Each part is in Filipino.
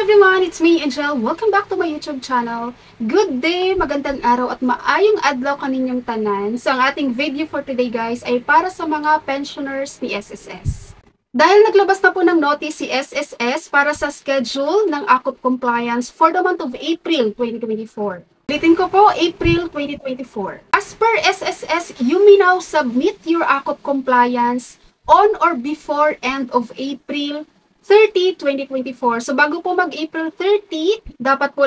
everyone! It's me, Angel. Welcome back to my YouTube channel. Good day, magandang araw at maayong adlaw kaninyong tanan. So, ang ating video for today guys ay para sa mga pensioners ni SSS. Dahil naglabas na po ng notice si SSS para sa schedule ng AKOP compliance for the month of April 2024. Ulitin ko po, April 2024. As per SSS, you may now submit your AKOP compliance on or before end of April 30, 2024. So, bago po mag-April 30, dapat po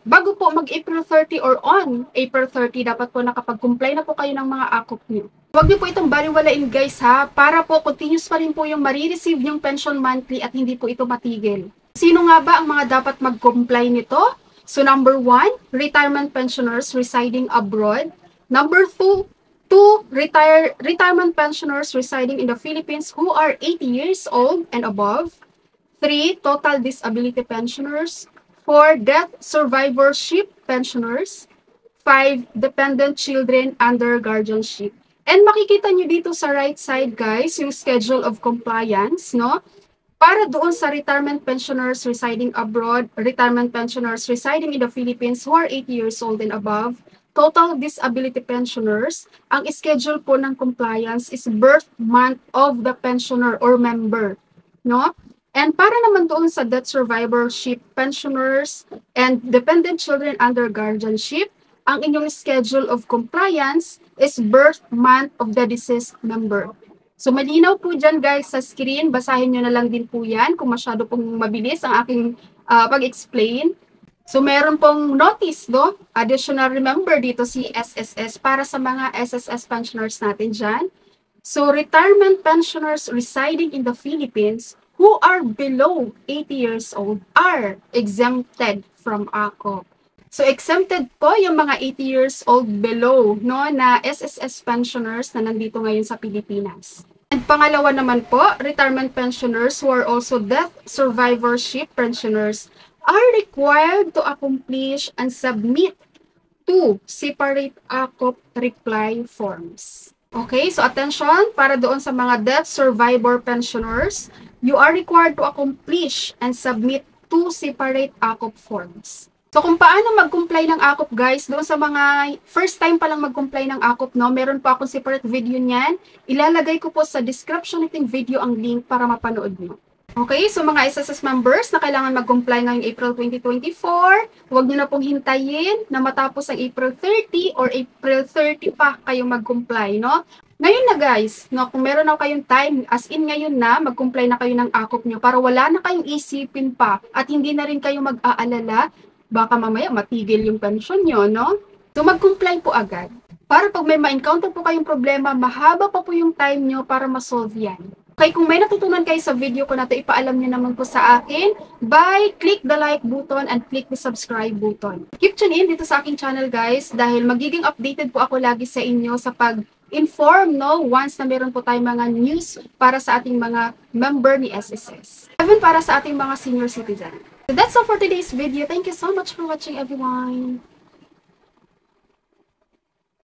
bago po mag-April 30 or on April 30, dapat po nakapag-comply na po kayo ng mga AKOP nyo. Huwag niyo po itong baliwalain guys ha, para po continuous pa rin po yung marireceive yung pension monthly at hindi po ito matigil. Sino nga ba ang mga dapat mag-comply nito? So, number 1, retirement pensioners residing abroad. Number 2, retirement pensioners residing in the Philippines who are 80 years old and above. 3, total disability pensioners. 4, death survivorship pensioners. 5, dependent children under guardianship. And makikita nyo dito sa right side guys, yung schedule of compliance, no? Para doon sa retirement pensioners residing abroad, retirement pensioners residing in the Philippines who are 80 years old and above, total disability pensioners, ang schedule po ng compliance is birth month of the pensioner or member, no? And para naman doon sa death survivorship pensioners and dependent children under guardianship, ang inyong schedule of compliance is birth month of the deceased member. So malinaw po dyan guys sa screen, basahin nyo na lang din po yan kung masyado pong mabilis ang aking pag-explain. So, meron pong notice, no? Additional remember dito si SSS para sa mga SSS pensioners natin dyan. So, retirement pensioners residing in the Philippines who are below 80 years old are exempted from AKOP. So, exempted po yung mga 80 years old below, no? Na SSS pensioners na nandito ngayon sa Pilipinas. And pangalawa naman po, retirement pensioners who are also death survivorship pensioners are required to accomplish and submit 2 separate AKOP reply forms. Okay, so attention, para doon sa mga death survivor pensioners, you are required to accomplish and submit 2 separate AKOP forms. So kung paano mag-comply ng AKOP guys, doon sa mga first time pa lang mag-comply ng AKOP, no, meron po akong separate video niyan. Ilalagay ko po sa description ng video ang link para mapanood nyo. Okay, so mga SSS members na kailangan mag-comply ngayong April 2024, huwag nyo na pong hintayin na matapos ang April 30 or April 30 pa kayo mag-comply, no? Ngayon na guys, no, kung meron na kayong time, as in ngayon na, mag-comply na kayo ng AKOP nyo para wala na kayong isipin pa at hindi na rin kayo mag-aalala, baka mamaya matigil yung pension nyo, no? So mag-comply po agad. Para pag may ma-encounter po kayong problema, mahaba pa po yung time nyo para ma-solve yan. Okay, kung may natutunan kayo sa video ko na ito, ipaalam nyo naman po sa akin by click the like button and click the subscribe button. Keep tune in dito sa aking channel guys dahil magiging updated po ako lagi sa inyo sa pag-inform, no, once na meron po tayong mga news para sa ating mga member ni SSS. Even para sa ating mga senior citizen. So that's all for today's video. Thank you so much for watching everyone.